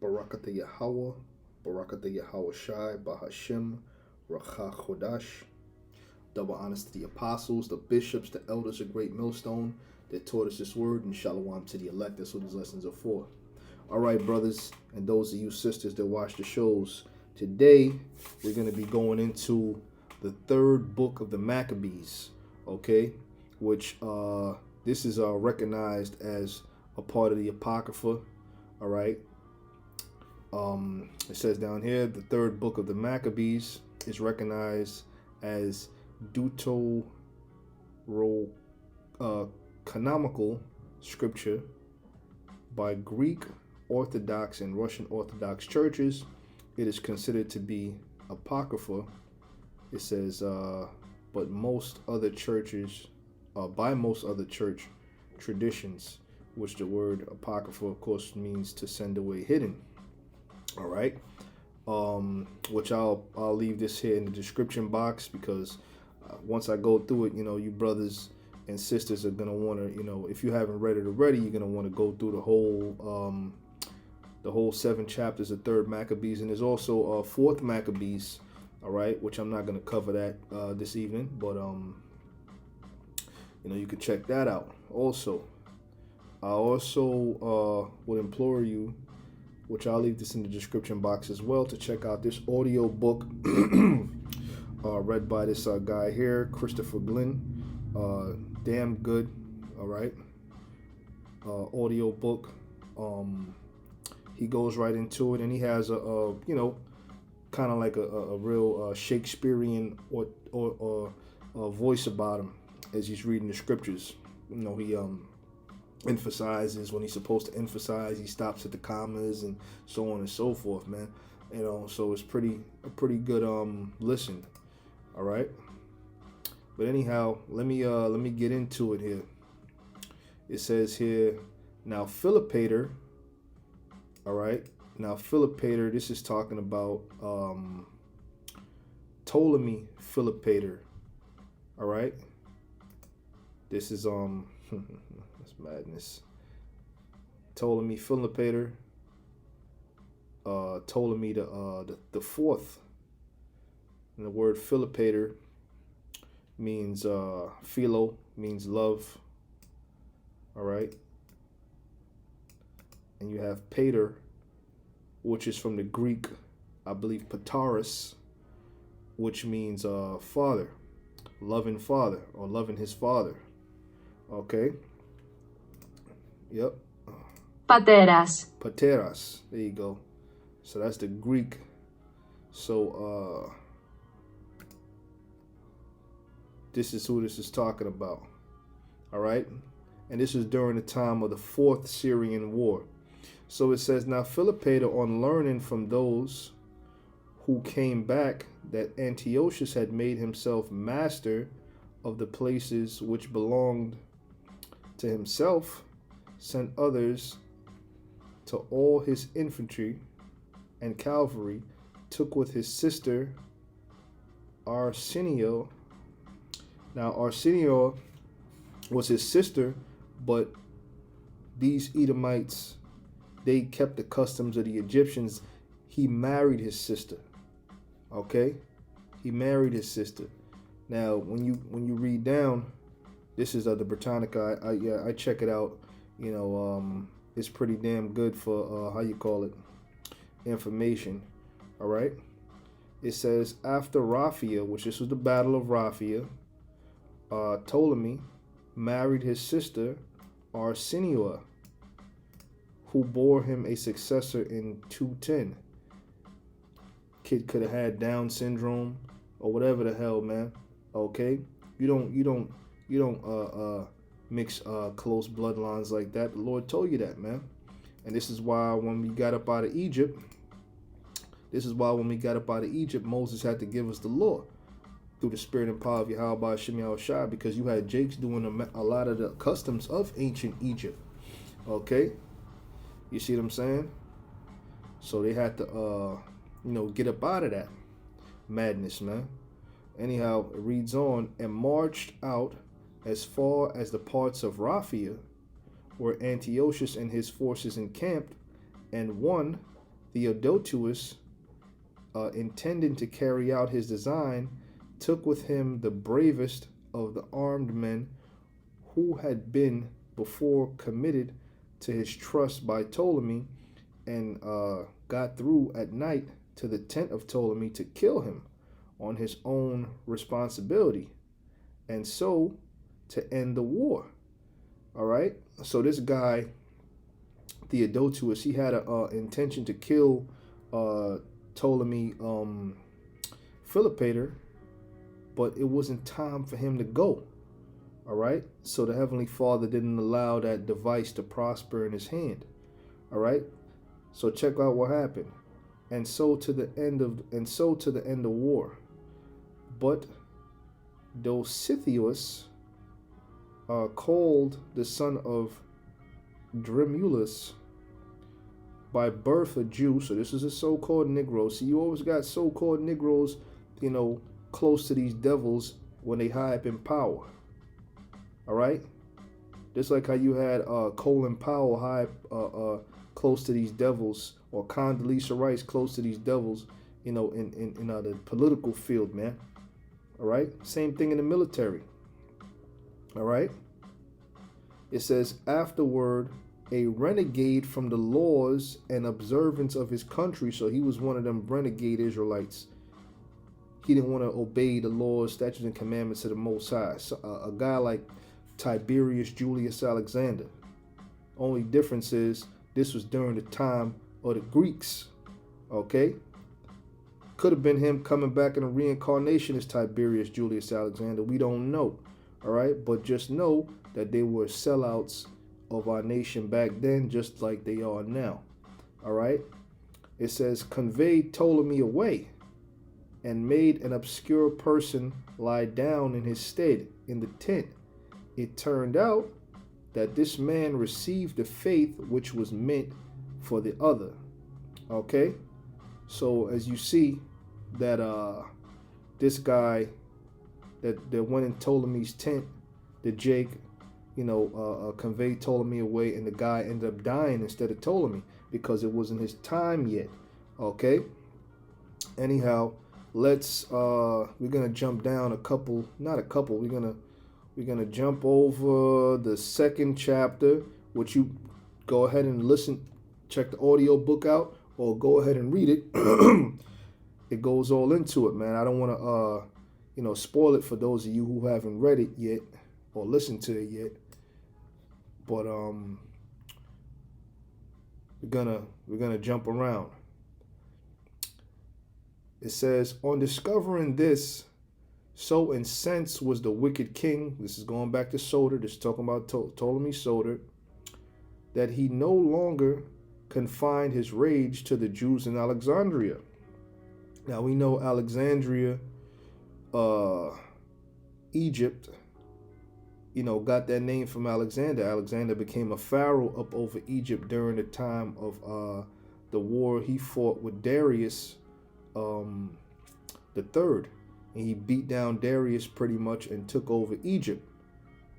Barakatah Yahweh, Barakatah Yahweh Shai, Bahashim, Racha Chodash. Double honors to the apostles, the bishops, the elders of Great Millstone that taught us this word, and shalom to the elect. That's what these lessons are for. All right, brothers, and those of you sisters that watch the shows, today we're going to be going into the third book of the Maccabees, okay, which this is recognized as a part of the Apocrypha, all right. It says down here, the third book of the Maccabees is recognized as deuterocanonical scripture by Greek Orthodox and Russian Orthodox churches. It is considered to be apocrypha. It says, but most other churches, by most other church traditions, which the word apocrypha, of course, means to send away hidden. All right, which I'll leave this here in the description box, because once I go through it, you brothers and sisters are gonna want to, if you haven't read it already, you're gonna want to go through the whole 7 chapters of Third Maccabees, and there's also Fourth Maccabees, all right, which I'm not gonna cover that this evening, but you can check that out. Also, I also would implore you, which I'll leave this in the description box as well, to check out this audio book read by this guy here, Christopher Glynn. Damn good, all right. Audio book. He goes right into it, and he has a kind of like a real Shakespearean or voice about him as he's reading the scriptures. He emphasizes when he's supposed to emphasize. He stops at the commas and so on and so forth, man. So it's a pretty good listen. All right. But anyhow, let me get into it here. It says here, now Philopator. All right. Now Philopator, this is talking about Ptolemy Philopator. All right. This is that's madness. Ptolemy Philopator. Ptolemy the fourth. And the word Philopator means philo, means love. All right. And you have pater, which is from the Greek, I believe, pataris, which means father, loving father, or loving his father. Okay. Yep. Pateras. Pateras. There you go. So that's the Greek. So this is who this is talking about. All right. And this is during the time of the Fourth Syrian War. So it says, now Philopator, on learning from those who came back that Antiochus had made himself master of the places which belonged to himself, sent others to all his infantry and cavalry, took with his sister Arsenio. Now Arsenio was his sister, but these Edomites, they kept the customs of the Egyptians. He married his sister. Okay? He married his sister. Now, when you read down, this is the Britannica. I check it out. It's pretty damn good for information. All right. It says, after Raphia, which this was the Battle of Raphia, Ptolemy married his sister Arsenio, who bore him a successor in 210. Kid could have had Down syndrome or whatever the hell, man. Okay, you don't mix close bloodlines like that. The Lord told you that, man. And this is why when we got up out of Egypt, Moses had to give us the law through the spirit and power of Yahweh Shem Shai, because you had Jakes doing a lot of the customs of ancient Egypt. Okay, you see what I'm saying? So they had to get up out of that madness, man. Anyhow, it reads on, and marched out as far as the parts of Raphia, where Antiochus and his forces encamped, and won Theodosius, intending to carry out his design, took with him the bravest of the armed men who had been before committed to his trust by Ptolemy, and got through at night to the tent of Ptolemy to kill him on his own responsibility, and so to end the war. All right. So this guy, Theodosius, he had an intention to kill Ptolemy Philopator, but it wasn't time for him to go. All right. So the Heavenly Father didn't allow that device to prosper in his hand. All right. So check out what happened. And so to the end of war. But Dositheus, called the son of Dremulus, by birth a Jew, so this is a so-called Negro. See, you always got so-called Negroes, close to these devils when they high up in power. All right? Just like how you had Colin Powell high close to these devils, or Condoleezza Rice close to these devils, in the political field, man. All right? Same thing in the military. All right? It says, afterward, a renegade from the laws and observance of his country. So he was one of them renegade Israelites. He didn't want to obey the laws, statutes, and commandments of the Most High. So, a guy like Tiberius Julius Alexander. Only difference is this was during the time of the Greeks. Okay? Could have been him coming back in a reincarnation as Tiberius Julius Alexander. We don't know. All right? But just know that they were sellouts of our nation back then, just like they are now. All right? It says, conveyed Ptolemy away and made an obscure person lie down in his stead in the tent. It turned out that this man received the faith which was meant for the other. Okay? So as you see that this guy that went in Ptolemy's tent, the Jake, conveyed Ptolemy away, and the guy ended up dying instead of Ptolemy because it wasn't his time yet. Okay? Anyhow, we're gonna jump down we're gonna jump over the second chapter, which you go ahead and listen, check the audio book out, or go ahead and read it. It goes all into it, man. I don't want to spoil it for those of you who haven't read it yet or listened to it yet. But we're gonna jump around. It says, on discovering this, so incensed was the wicked king. This is going back to Soter. This is talking about Ptolemy Soter, that he no longer confined his rage to the Jews in Alexandria. Now we know Alexandria, Egypt, got that name from Alexander. Alexander became a pharaoh up over Egypt during the time of the war he fought with Darius the third, and he beat down Darius pretty much and took over Egypt.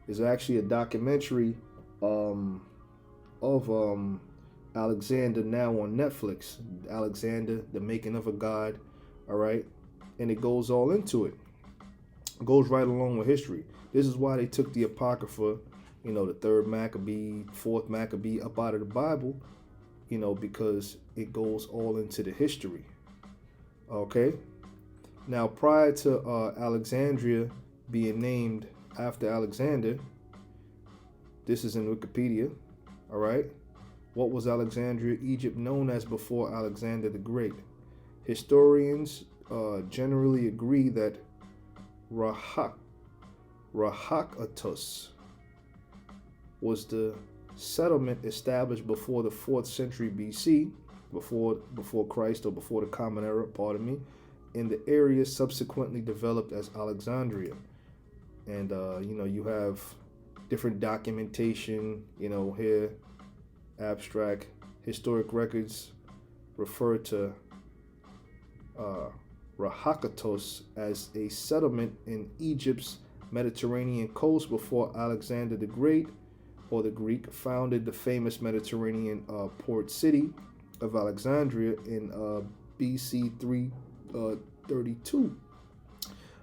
There's actually a documentary of Alexander now on Netflix. Alexander, the making of a god. All right, and it goes all into it. It goes right along with history. This is why they took the Apocrypha, the third Maccabee, fourth Maccabee up out of the Bible, because it goes all into the history. Okay. Now, prior to Alexandria being named after Alexander, this is in Wikipedia. All right. What was Alexandria, Egypt, known as before Alexander the Great? Historians generally agree that Rahakatos was the settlement established before the 4th century BC, before Christ, or before the Common Era, pardon me, in the area subsequently developed as Alexandria. And you have different documentation, here, abstract historic records refer to Rahakatos as a settlement in Egypt's Mediterranean coast before Alexander the Great, or the Greek, founded the famous Mediterranean port city of Alexandria in BC 332.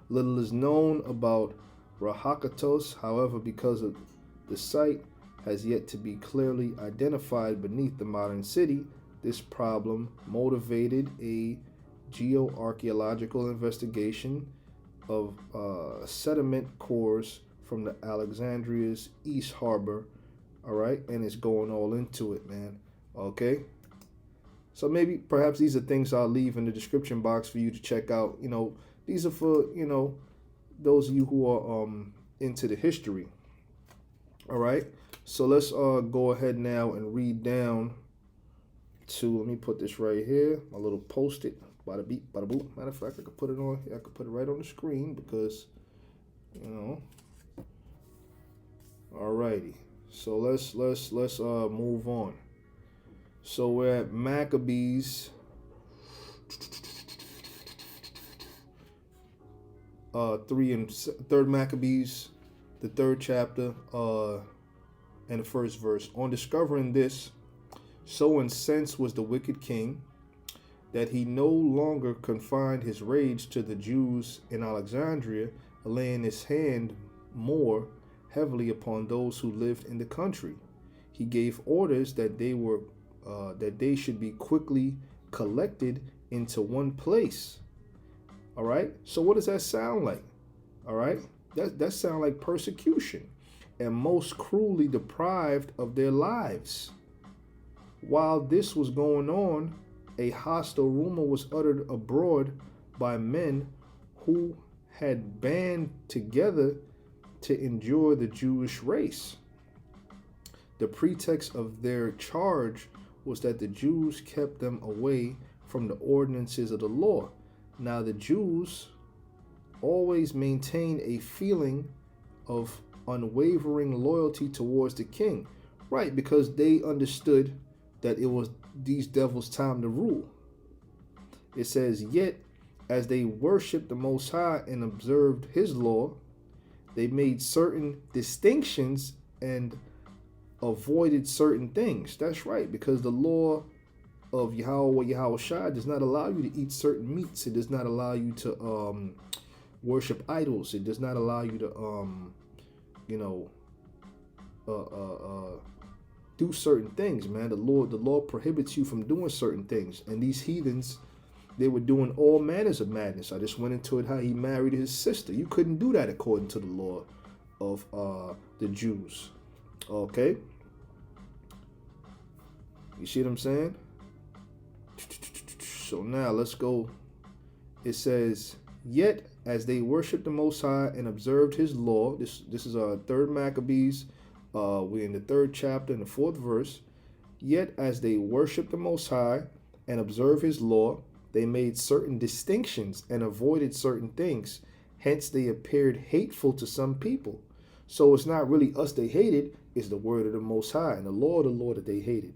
Little is known about Rahakatos, however, because of the site has yet to be clearly identified beneath the modern city. This problem motivated a geoarchaeological investigation of sediment cores from the Alexandria's East Harbor. All right, and it's going all into it, man. Okay, so maybe perhaps these are things I'll leave in the description box for you to check out. You know, these are for, you know, those of you who are into the history. All right, so let's go ahead now and read down to, let me put this right here, my little post-it, bada beep, bada boop. Matter of fact, I could put it on, I could put it right on the screen because, you know. Alrighty, so let's move on. So we're at Maccabees, third Maccabees, the 3rd chapter, and the 1st verse. On discovering this, so incensed was the wicked king that he no longer confined his rage to the Jews in Alexandria, laying his hand more heavily upon those who lived in the country. He gave orders that they should be quickly collected into one place. All right. So what does that sound like? All right. That sounds like persecution, and most cruelly deprived of their lives. While this was going on, a hostile rumor was uttered abroad by men who had band together to endure the Jewish race. The pretext of their charge was that the Jews kept them away from the ordinances of the law. Now the Jews always maintained a feeling of unwavering loyalty towards the king, right? Because they understood that it was these devils' time to rule. It says, yet as they worshiped the Most High and observed his law, they made certain distinctions and avoided certain things. That's right, because the law of Yahweh Shai does not allow you to eat certain meats. It does not allow you to worship idols. It does not allow you to do certain things, man. The law prohibits you from doing certain things. And these heathens, they were doing all manners of madness. I just went into it how he married his sister. You couldn't do that according to the law of the Jews. Okay? You see what I'm saying? So now let's go. It says, yet as they worshiped the Most High and observed his law, this is our 3rd Maccabees, we're in the 3rd chapter and the 4th verse. Yet as they worshiped the Most High and observed his law, they made certain distinctions and avoided certain things. Hence they appeared hateful to some people. So it's not really us they hated, it's the word of the Most High and the law of the Lord that they hated.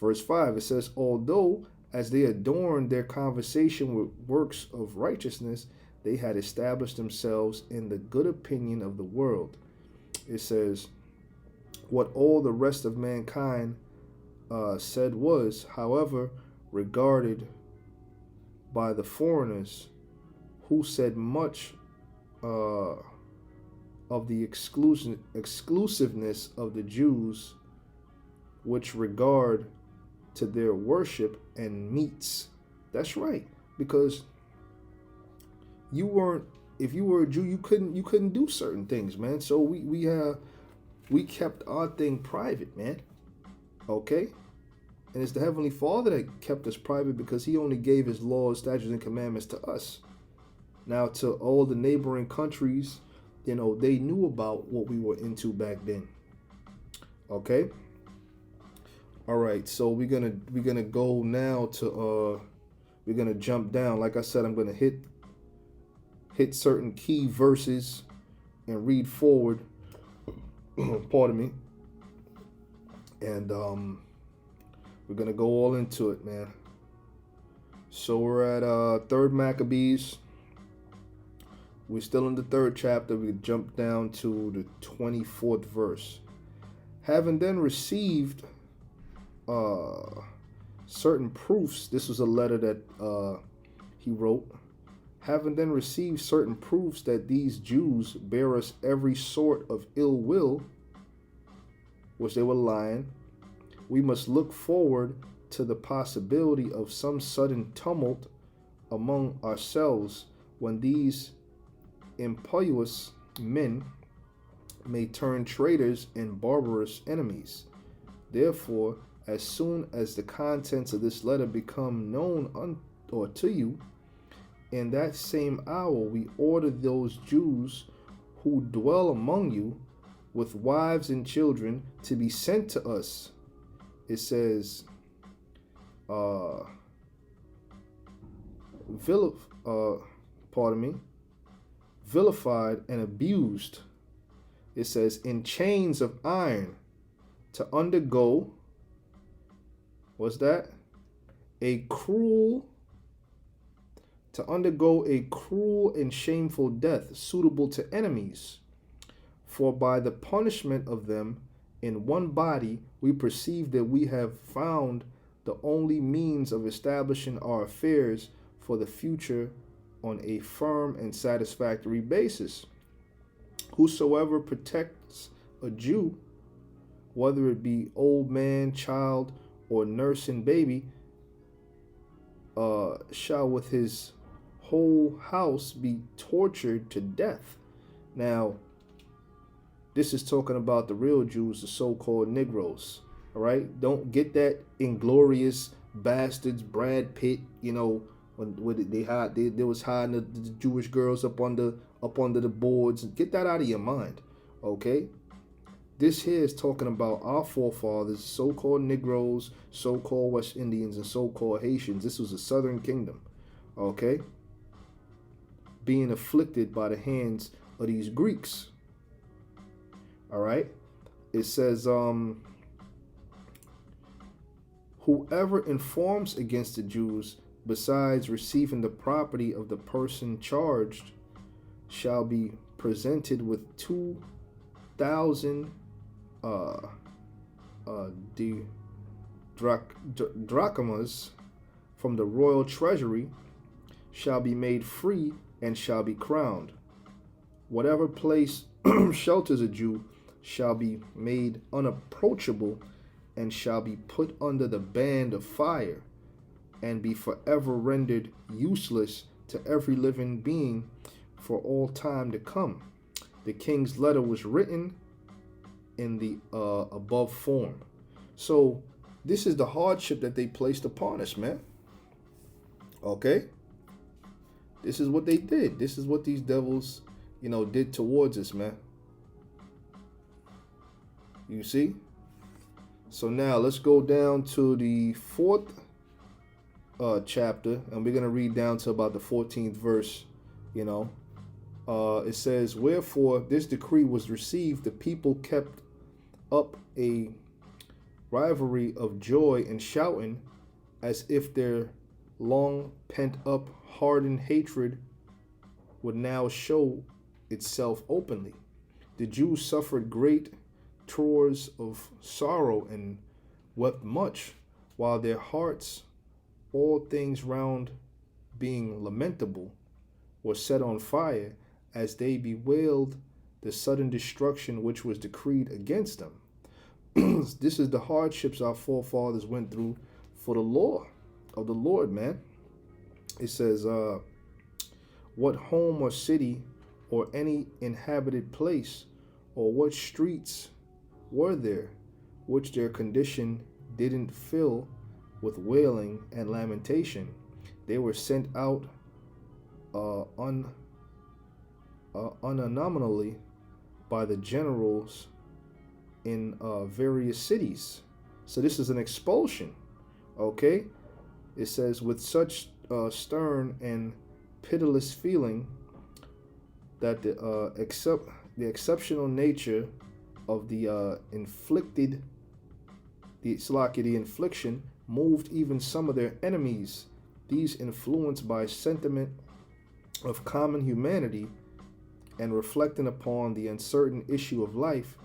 Verse 5, it says, although as they adorned their conversation with works of righteousness, they had established themselves in the good opinion of the world. It says, what all the rest of mankind said was, however, regarded by the foreigners, who said much of the exclusiveness of the Jews, which regard to their worship and meats. That's right, because you weren't. If you were a Jew, you couldn't do certain things, man. So we kept our thing private, man. Okay, and it's the Heavenly Father that kept us private because He only gave His laws, statutes, and commandments to us. Now, to all the neighboring countries, you know, they knew about what we were into back then. Okay. All right, so we're gonna go now to we're gonna jump down. Like I said, I'm gonna hit certain key verses and read forward. Pardon me. And we're gonna go all into it, man. So we're at 3rd Maccabees. We're still in the 3rd chapter. We jump down to the 24th verse. Having then received certain proofs. This was a letter that he wrote. Having then received certain proofs that these Jews bear us every sort of ill will, which they were lying, we must look forward to the possibility of some sudden tumult among ourselves, when these impious men may turn traitors and barbarous enemies. Therefore, as soon as the contents of this letter become known to you, in that same hour we order those Jews who dwell among you with wives and children to be sent to us. It says, vilified and abused. It says, in chains of iron, to undergo, what's that? To undergo a cruel and shameful death, suitable to enemies. For by the punishment of them in one body, we perceive that we have found the only means of establishing our affairs for the future on a firm and satisfactory basis. Whosoever protects a Jew, whether it be old man, child, or nursing baby, shall with his whole house be tortured to death. Now, this is talking about the real Jews, the so-called Negroes. All right, don't get that inglorious bastards, Brad Pitt. You know, when they was hiding the Jewish girls up under the boards. Get that out of your mind, okay? This here is talking about our forefathers, so-called Negroes, so-called West Indians, and so-called Haitians. This was a Southern Kingdom, okay? Being afflicted by the hands of these Greeks. All right, it says, whoever informs against the Jews, besides receiving the property of the person charged, shall be presented with 2,000 drachmas from the royal treasury, shall be made free and shall be crowned. Whatever place shelters a Jew shall be made unapproachable and shall be put under the band of fire and be forever rendered useless to every living being for all time to come. The king's letter was written in the above form. So this is the hardship that they placed upon us, man. Okay? This is what they did. This is what these devils, did towards us, man. You see? So now let's go down to the 4th chapter, and we're going to read down to about the 14th verse, It says, wherefore this decree was received, the people kept up a rivalry of joy and shouting, as if their long pent up hardened hatred would now show itself openly. The Jews suffered great tours of sorrow and wept much, while their hearts, all things round being lamentable, were set on fire, as they bewailed the sudden destruction which was decreed against them. This is the hardships our forefathers went through for the law of the Lord, man. It says, what home or city or any inhabited place or what streets were there which their condition didn't fill with wailing and lamentation? They were sent out unanomaly by the generals in various cities. So this is an expulsion, okay? It says, with such stern and pitiless feeling that the exceptional nature of the infliction moved even some of their enemies. These, influenced by sentiment of common humanity and reflecting upon the uncertain issue of life,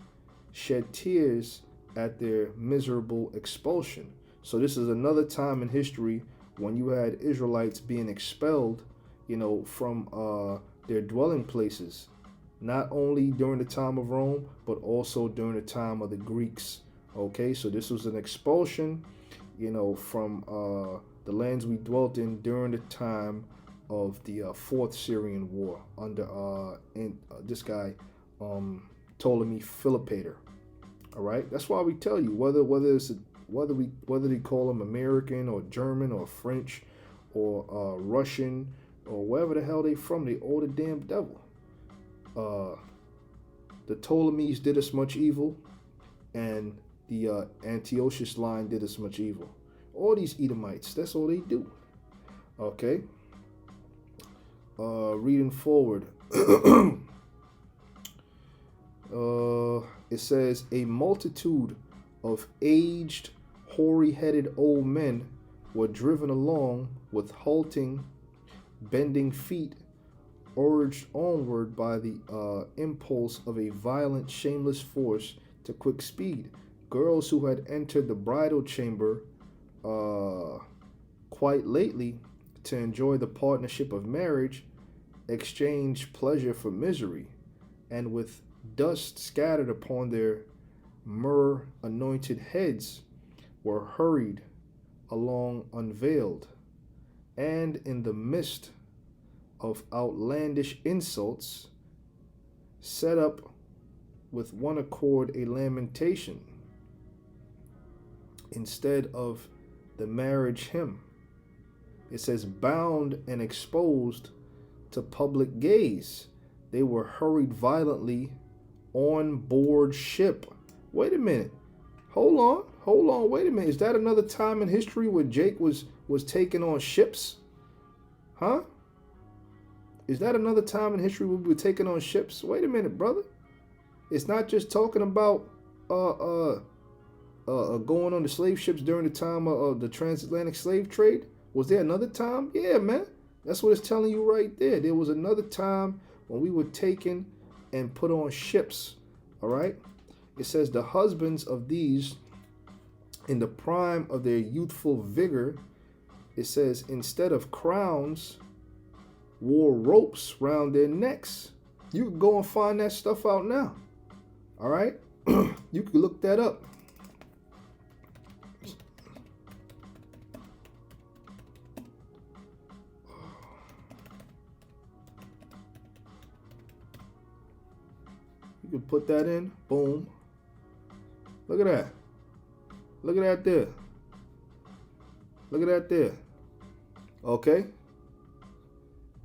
shed tears at their miserable expulsion. So this is another time in history when you had Israelites being expelled, from their dwelling places, not only during the time of Rome, but also during the time of the Greeks. Okay, so this was an expulsion, from the lands we dwelt in during the time of the Fourth Syrian War under this guy, Ptolemy Philopator. All right, that's why we tell you whether they call them American or German or French or Russian or wherever the hell they from, they owe the damn devil. The Ptolemies did us much evil, and the Antiochus line did us much evil. All these Edomites, that's all they do. Okay. Reading forward. It says, a multitude of aged, hoary-headed old men were driven along with halting, bending feet, urged onward by the impulse of a violent, shameless force to quick speed. Girls who had entered the bridal chamber quite lately to enjoy the partnership of marriage exchanged pleasure for misery, and with dust scattered upon their myrrh-anointed heads were hurried along unveiled, and in the midst of outlandish insults set up with one accord a lamentation instead of the marriage hymn. It says, bound and exposed to public gaze, they were hurried violently on board ship. Wait a minute. Hold on. Wait a minute. Is that another time in history where Jake was taken on ships? Huh? Is that another time in history where we were taken on ships? Wait a minute, brother. It's not just talking about going on the slave ships during the time of the transatlantic slave trade. Was there another time? Yeah, man. That's what it's telling you right there. There was another time when we were taken and put on ships. All right. It says the husbands of these, in the prime of their youthful vigor, it says, instead of crowns, wore ropes round their necks. You can go and find that stuff out now. All right. You can look that up. You can put that in. Boom. Look at that. Look at that there. Look at that there. Okay.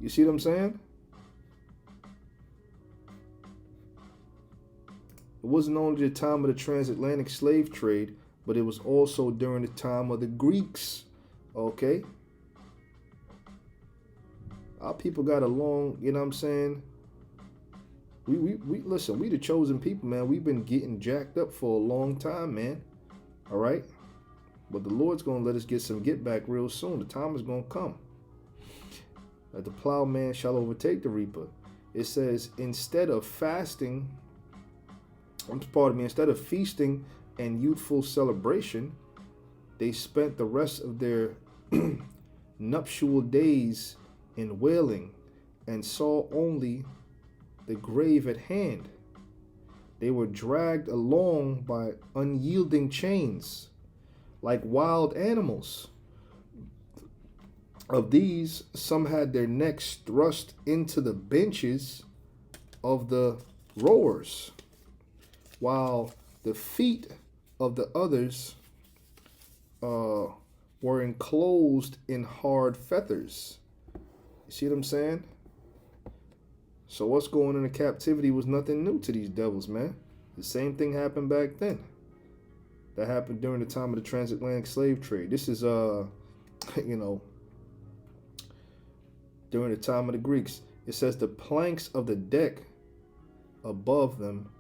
You see what I'm saying? It wasn't only the time of the transatlantic slave trade, but it was also during the time of the Greeks. Okay. Our people got along, you know what I'm saying? We listen, we the chosen people, man. We've been getting jacked up for a long time, man. All right? But the Lord's going to let us get some get back real soon. The time is going to come that the plowman shall overtake the reaper. It says, instead of feasting and youthful celebration, they spent the rest of their nuptial days in wailing and saw only the grave at hand. They were dragged along by unyielding chains, like wild animals. Of these, some had their necks thrust into the benches of the rowers, while the feet of the others were enclosed in hard fetters. You see what I'm saying? So what's going on in captivity was nothing new to these devils, man. The same thing happened back then. That happened during the time of the transatlantic slave trade. This is, during the time of the Greeks. It says the planks of the deck above them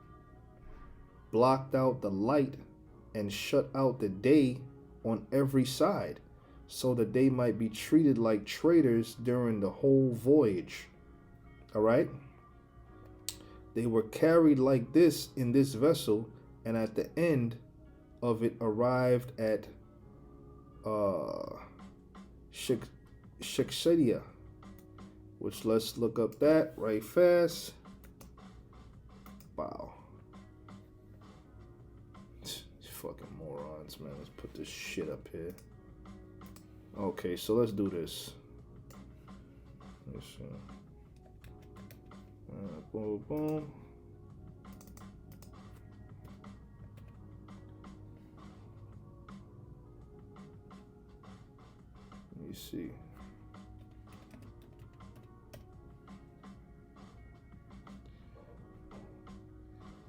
blocked out the light and shut out the day on every side, so that they might be treated like traitors during the whole voyage. All right. They were carried like this in this vessel, and at the end of it arrived at Shiksedia, which let's look up that right fast. Wow. These fucking morons, man. Let's put this shit up here. Okay, so let's do this. Let's see. Boom, boom. Let me see.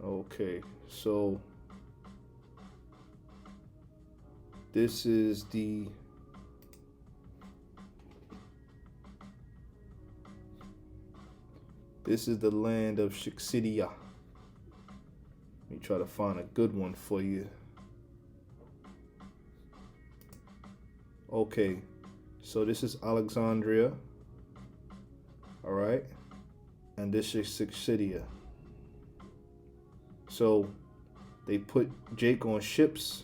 Okay, so this is the land of Shiksedia. Let me try to find a good one for you. Okay, so this is Alexandria. All right, and this is Shiksedia. So they put Jake on ships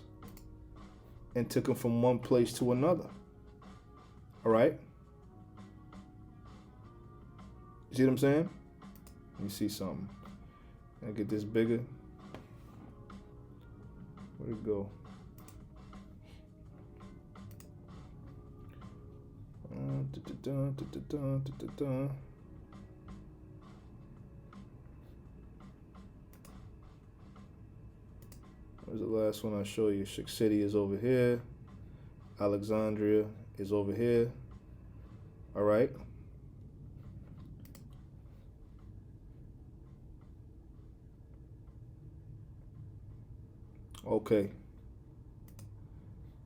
and took him from one place to another. All right? You see what I'm saying? Let me see something. Can I get this bigger? Where'd it go? Where's the last one I show you? Shiksedia is over here. Alexandria is over here. All right. Okay.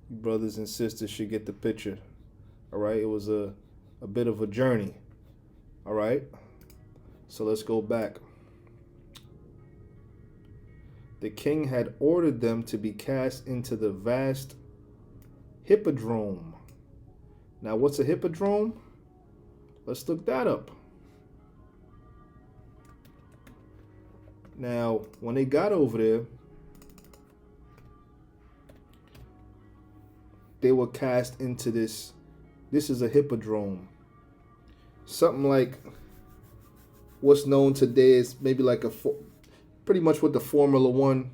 You brothers and sisters should get the picture. All right. It was a bit of a journey. All right. So let's go back. The king had ordered them to be cast into the vast hippodrome. Now, what's a hippodrome? Let's look that up. Now, when they got over there, they were cast into this. This is a hippodrome. Something like what's known today is maybe like pretty much what the Formula One,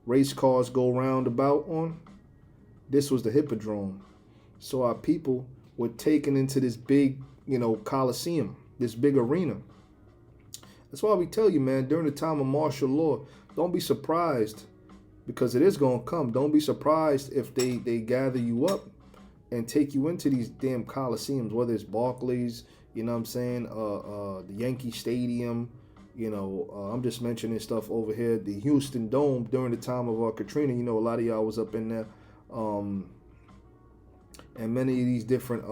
race cars go roundabout on. This was the hippodrome. So our people were taken into this big, coliseum, this big arena. That's why we tell you, man, during the time of martial law, don't be surprised, because it is going to come. Don't be surprised if they gather you up and take you into these damn coliseums, whether it's Barclays, the Yankee Stadium, I'm just mentioning stuff over here. The Houston Dome during the time of Katrina, a lot of y'all was up in there. And many of these different,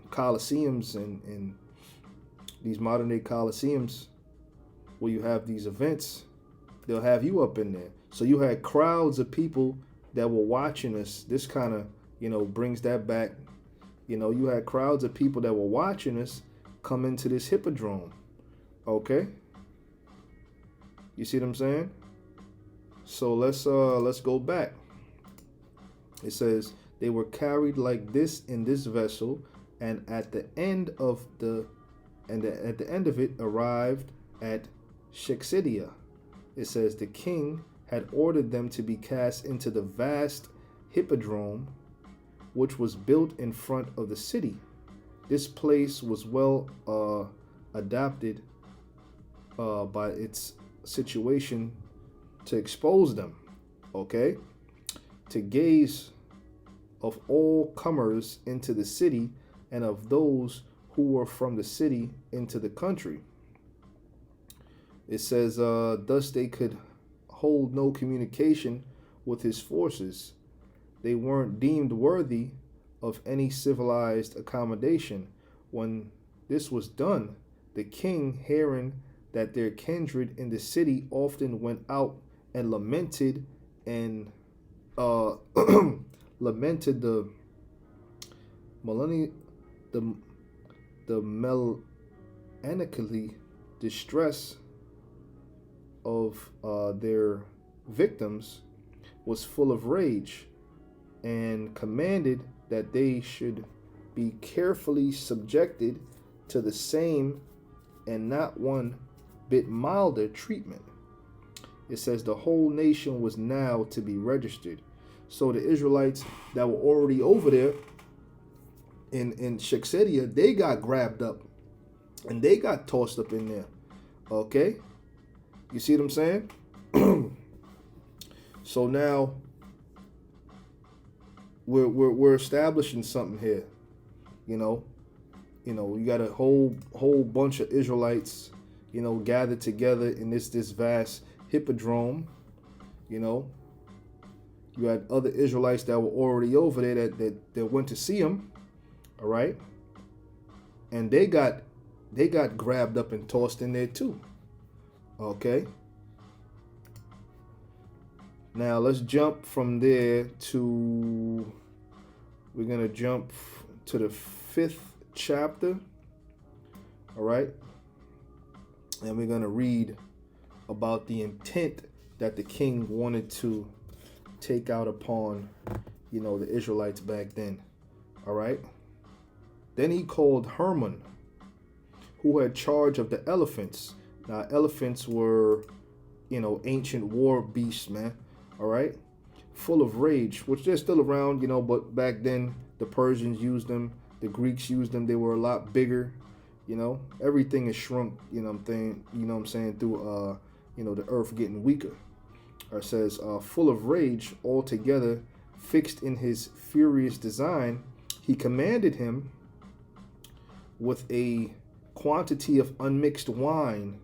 coliseums and these modern day coliseums where you have these events, they'll have you up in there. So you had crowds of people that were watching us. This kind of, brings that back. You had crowds of people that were watching us come into this hippodrome. Okay? You see what I'm saying? So let's go back. It says they were carried like this in this vessel, and at the end of it arrived at Shiksedia. It says the king had ordered them to be cast into the vast hippodrome, which was built in front of the city. This place was well adapted by its situation to expose them, okay? To gaze of all comers into the city and of those who were from the city into the country. It says, thus they could hold no communication with his forces. They weren't deemed worthy of any civilized accommodation. When this was done, the king, hearing that their kindred in the city often went out and lamented lamented the melancholy distress of their victims, was full of rage and commanded that they should be carefully subjected to the same and not one bit milder treatment. It says the whole nation was now to be registered. So the Israelites that were already over there in Shexedia, they got grabbed up and they got tossed up in there. Okay? You see what I'm saying? So now we're establishing something here. You know, you got a whole bunch of Israelites, gathered together in this vast hippodrome. You had other Israelites that were already over there that went to see him. All right, and they got grabbed up and tossed in there too. Okay. Now let's jump from there to, we're going to jump to the 5th chapter. All right. And we're going to read about the intent that the king wanted to take out upon, the Israelites back then. All right. Then he called Hermon, who had charge of the elephants. Now, elephants were, ancient war beasts, man. All right. Full of rage, which they're still around, but back then the Persians used them. The Greeks used them. They were a lot bigger. Everything is shrunk, I'm saying, through, the earth getting weaker. It says, full of rage altogether, fixed in his furious design, he commanded him with a quantity of unmixed wine,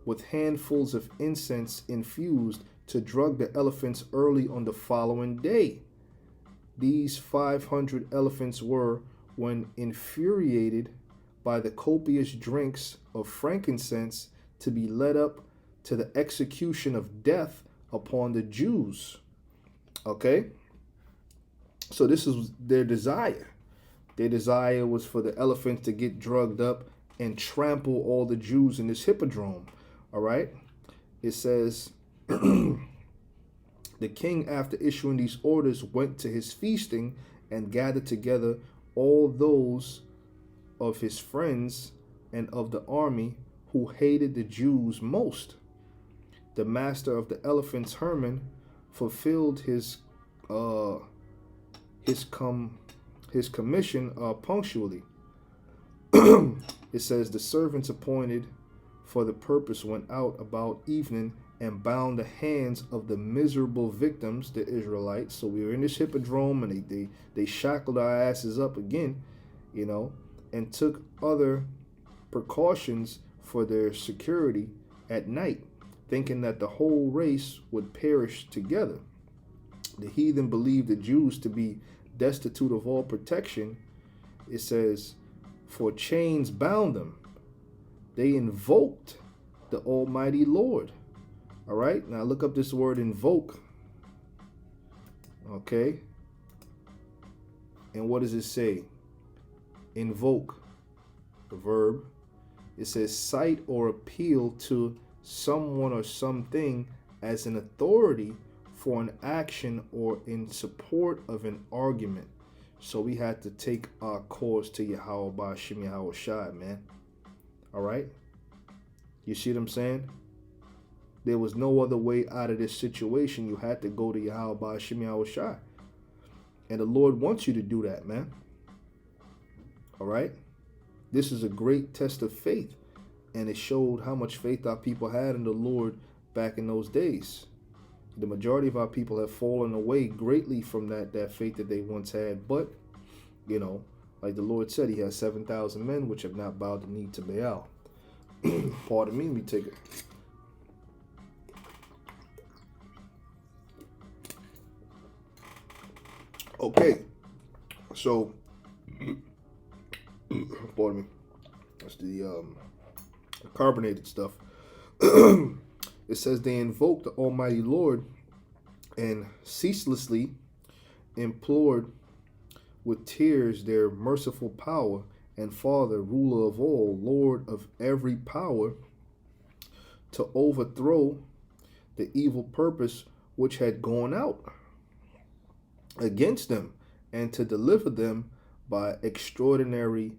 with handfuls of incense infused, to drug the elephants early on the following day. These 500 elephants were, when infuriated by the copious drinks of frankincense, to be led up to the execution of death upon the Jews. Okay? So this is their desire. Their desire was for the elephants to get drugged up and trample all the Jews in this hippodrome. All right? It says, the king, after issuing these orders, went to his feasting and gathered together all those of his friends and of the army who hated the Jews most. The master of the elephants, Hermon, fulfilled his commission punctually. It says the servants appointed for the purpose went out about evening and bound the hands of the miserable victims, the Israelites. So we were in this hippodrome, and they shackled our asses up again, and took other precautions for their security at night, thinking that the whole race would perish together. The heathen believed the Jews to be destitute of all protection. It says, for chains bound them. They invoked the Almighty Lord. All right, now look up this word invoke. Okay. And what does it say? Invoke, the verb. It says cite or appeal to someone or something as an authority for an action or in support of an argument. So we had to take our course to Yahweh Ba'Shem Yahweh Shai, man. All right? You see what I'm saying? There was no other way out of this situation. You had to go to Yahweh Ba'Shem Yahweh Shai. And the Lord wants you to do that, man. All right? This is a great test of faith. And it showed how much faith our people had in the Lord back in those days. The majority of our people have fallen away greatly from that faith that they once had. But, like the Lord said, he has 7,000 men which have not bowed the knee to Baal. Pardon me, let me take it. Okay, so, pardon me, that's the carbonated stuff. It says they invoked the Almighty Lord and ceaselessly implored with tears their merciful power and Father, ruler of all, Lord of every power, to overthrow the evil purpose which had gone out against them, and to deliver them by extraordinary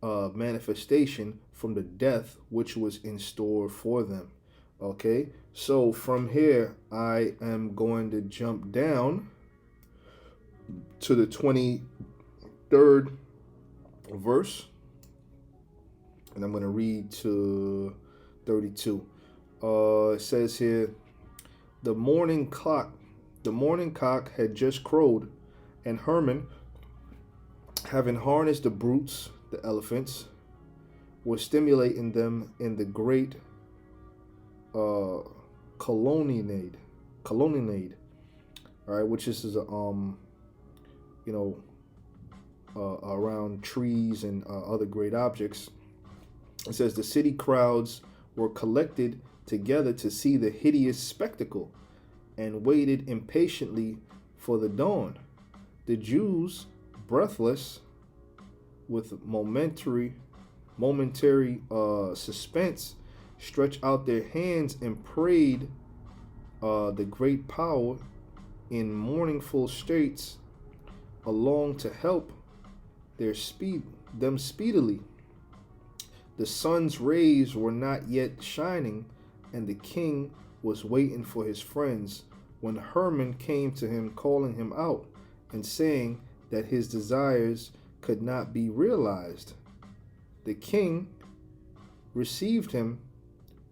manifestation from the death which was in store for them. Okay, so from here I am going to jump down to the 23rd verse, and I'm going to read to 32. It says here, the morning cock had just crowed, and Herman, having harnessed the brutes, the elephants, was stimulating them in the great colonnade, all right, which is around trees and other great objects. It says the city crowds were collected together to see the hideous spectacle and waited impatiently for the dawn. The Jews, breathless with momentary suspense, stretched out their hands and prayed the great power in mournful states along to help them speedily. The sun's rays were not yet shining, and the king was waiting for his friends, when Herman came to him, calling him out and saying that his desires could not be realized. The king received him,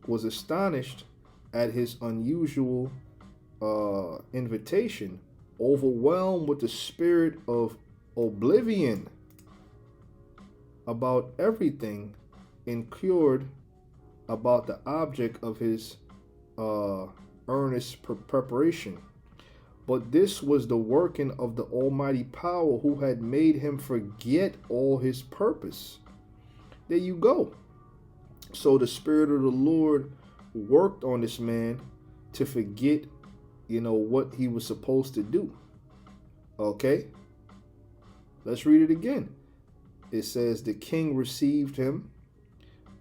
was astonished at his unusual invitation, overwhelmed with the spirit of oblivion about everything, incurred about the object of his earnest preparation. But this was the working of the Almighty Power, who had made him forget all his purpose. There you go. So the Spirit of the Lord worked on this man to forget, what he was supposed to do. Okay? Let's read it again. It says, the king received him,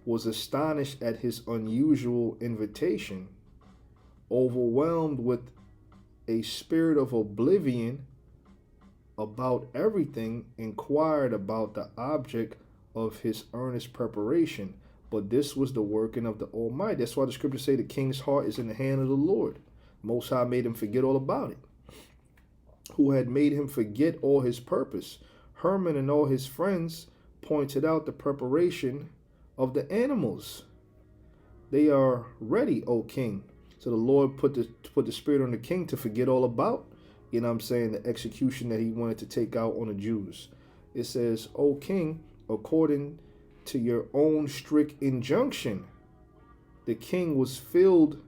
was astonished at his unusual invitation, overwhelmed with a spirit of oblivion about everything, inquired about the object of his earnest preparation. But this was the working of the Almighty. That's why the scriptures say the king's heart is in the hand of the Lord. Most High made him forget all about it, who had made him forget all his purpose. Herman and all his friends pointed out the preparation of the animals. They are ready, O king. So the Lord put the spirit on the king to forget all about, the execution that he wanted to take out on the Jews. It says, O king, according to your own strict injunction. The king was filled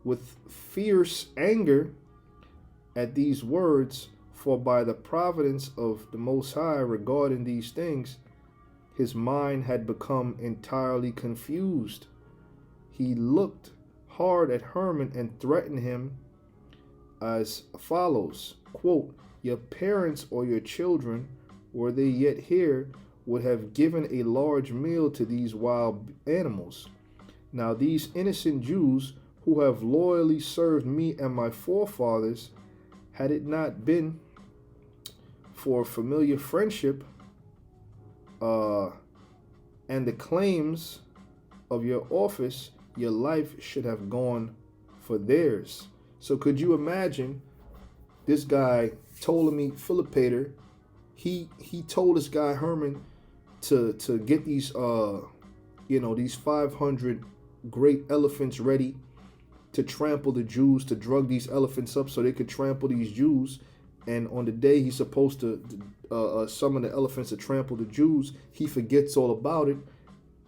with fierce anger at these words, for by the providence of the Most High regarding these things, his mind had become entirely confused. He looked hard at Herman and threatened him as follows, quote, your parents or your children, were they yet here, would have given a large meal to these wild animals. Now these innocent Jews, who have loyally served me and my forefathers, had it not been for familiar friendship and the claims of your office, your life should have gone for theirs. So could you imagine this guy, Ptolemy Philopator, he told this guy Herman to get these these 500 great elephants ready to trample the Jews, to drug these elephants up so they could trample these Jews. And on the day he's supposed to summon the elephants to trample the Jews, he forgets all about it.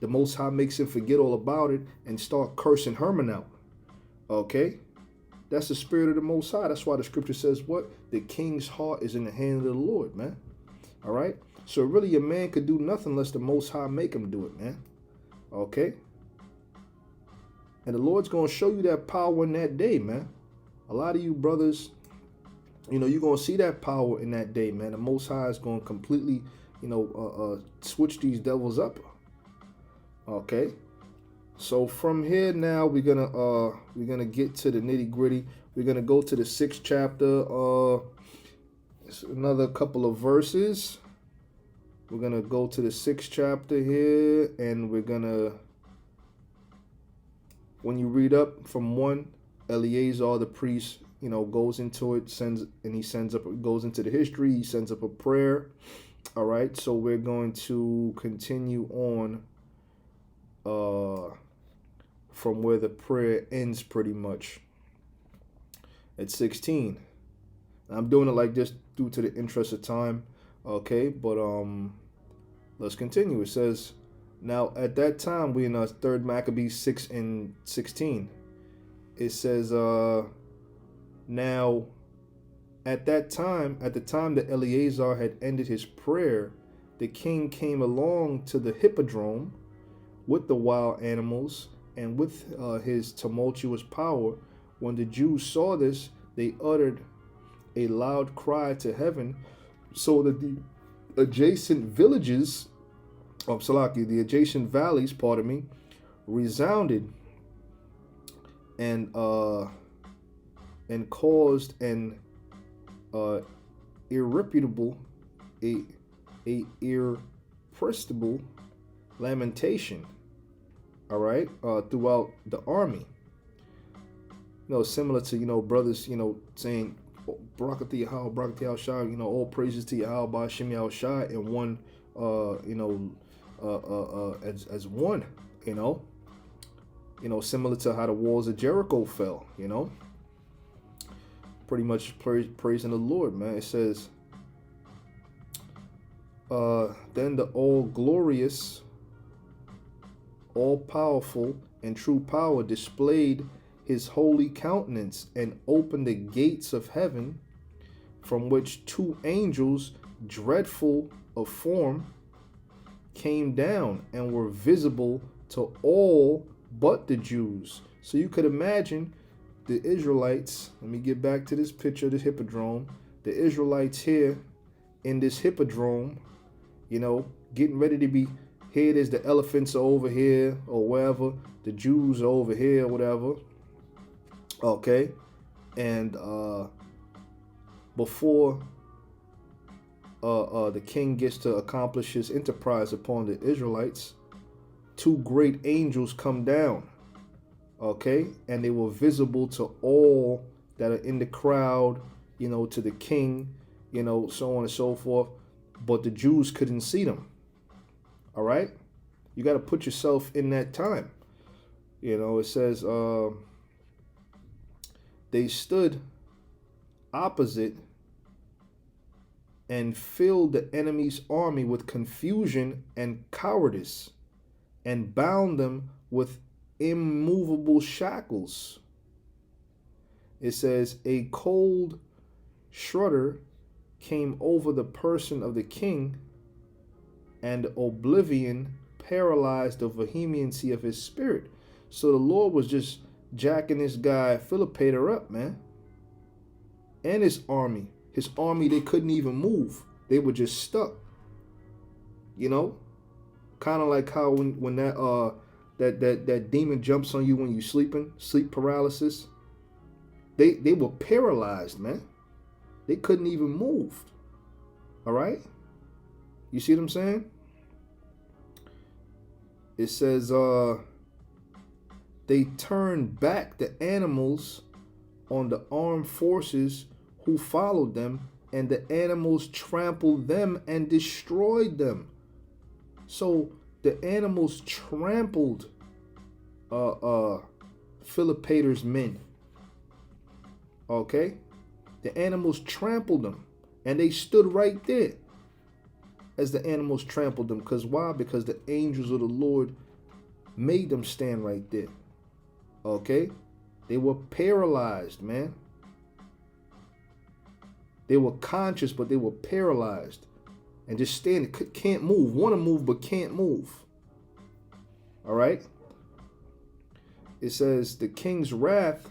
The Most High makes him forget all about it and start cursing Herman out. Okay? That's the spirit of the Most High. That's why the scripture says what? The king's heart is in the hand of the Lord, man. All right? So really a man could do nothing unless the Most High make him do it, man. Okay? And the Lord's going to show you that power in that day, man. A lot of you brothers, you're going to see that power in that day, man. The Most High is going to completely, switch these devils up. Okay? So from here now, we're gonna get to the nitty gritty. We're going to go to the 6th chapter. It's another couple of verses. We're going to go to the 6th chapter here, and we're going to, when you read up from 1, Eleazar the priest, goes into it, goes into the history, he sends up a prayer. All right, so we're going to continue on from where the prayer ends pretty much at 16. I'm doing it like this due to the interest of time, okay, but let's continue. It says, now at that time, we in 3rd Maccabees 6 and 16. It says, now at the time that Eleazar had ended his prayer, the king came along to the hippodrome with the wild animals and with his tumultuous power. When the Jews saw this, they uttered a loud cry to heaven, so that the adjacent villages the adjacent valleys, resounded and caused an irrepressible lamentation. All right, throughout the army. Similar to brothers, saying Barakati Yahal, Barakati Yahal Shai, all praises to Yahal by Shem Yahal Shai, and one, as one, similar to how the walls of Jericho fell, pretty much praising the Lord, man. It says, then the all-glorious, all-powerful, and true power displayed his holy countenance and opened the gates of heaven, from which 2 angels, dreadful of form, came down and were visible to all but the Jews. So you could imagine the Israelites. Let me get back to this picture of this hippodrome. The Israelites here in this hippodrome, getting ready to be, here there's the elephants are over here or wherever. The Jews are over here or whatever. Okay. And before the king gets to accomplish his enterprise upon the Israelites, 2 great angels come down. Okay, and they were visible to all that are in the crowd, to the king, so on and so forth. But the Jews couldn't see them. All right, you got to put yourself in that time. It says they stood opposite and filled the enemy's army with confusion and cowardice, and bound them with immovable shackles. It says a cold shudder came over the person of the king, and oblivion paralyzed the vehemency of his spirit. So the Lord was just jacking this guy Philopator up, man, and his army. They couldn't even move. They were just stuck. Kind of like how when that demon jumps on you when you're sleeping, sleep paralysis. They were paralyzed, man. They couldn't even move. All right? You see what I'm saying? It says they turned back the animals on the armed forces who followed them, and the animals trampled them and destroyed them. So the animals trampled Philopator's men. Okay? The animals trampled them, and they stood right there as the animals trampled them. Because why? Because the angels of the Lord made them stand right there. Okay? They were paralyzed, man. They were conscious, but they were paralyzed. And just standing, can't move. Want to move, but can't move. All right? It says the king's wrath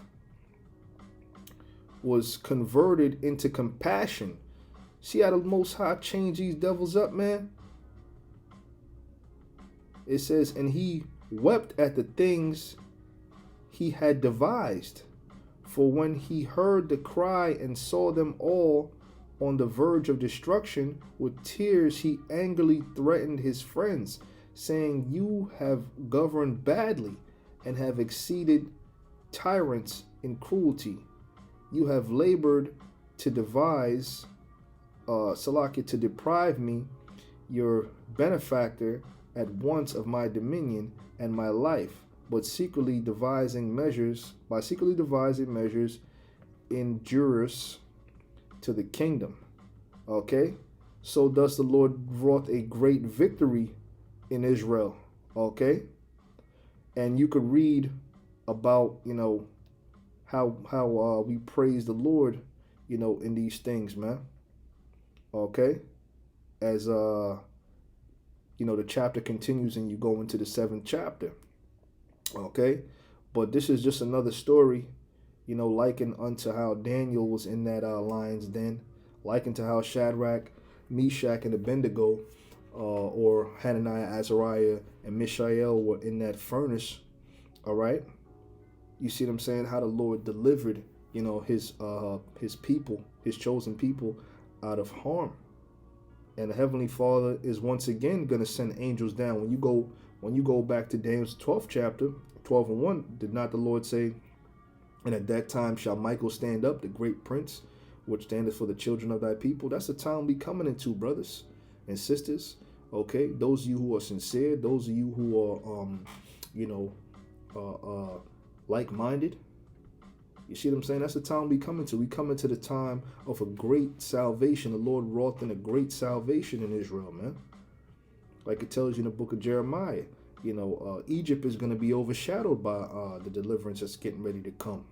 was converted into compassion. See how the Most High changed these devils up, man? It says, and he wept at the things he had devised, For when he heard the cry and saw them all on the verge of destruction, with tears he angrily threatened his friends, saying, You have governed badly and have exceeded tyrants in cruelty. You have labored to devise, Salakia, to deprive me, your benefactor, at once of my dominion and my life, but secretly devising measures, injurious to the kingdom. Okay? So thus the Lord wrought a great victory in Israel. Okay? And you could read about, how we praise the Lord, in these things, man. Okay? As the chapter continues and you go into the 7th chapter. Okay? But this is just another story, likened unto how Daniel was in that lion's den, likened to how Shadrach, Meshach, and Abednego, or Hananiah, Azariah, and Mishael were in that furnace. All right? You see what I'm saying? How the Lord delivered, his people, his chosen people, out of harm. And the Heavenly Father is once again going to send angels down. When you go back to Daniel's 12th chapter, 12:1, did not the Lord say, And at that time shall Michael stand up, the great prince, which standeth for the children of thy people? That's the time we coming into, brothers and sisters. Okay, those of you who are sincere, those of you who are, like-minded. You see what I'm saying? That's the time we come into. We come into the time of a great salvation. The Lord wrought in a great salvation in Israel, man. Like it tells you in the book of Jeremiah, Egypt is going to be overshadowed by the deliverance that's getting ready to come.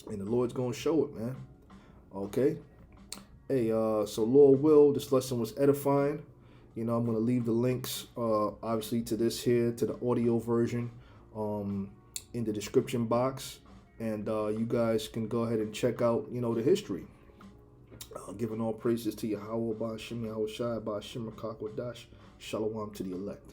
And the Lord's going to show it, man. Okay? Hey, so Lord will, this lesson was edifying. I'm going to leave the links, obviously, to this here, to the audio version, in the description box. And you guys can go ahead and check out, the history. Giving all praises to Yahweh, Ba'ashem, Yahweh Shai, Ba'ashem, Rakakwadash, Shalom to the elect.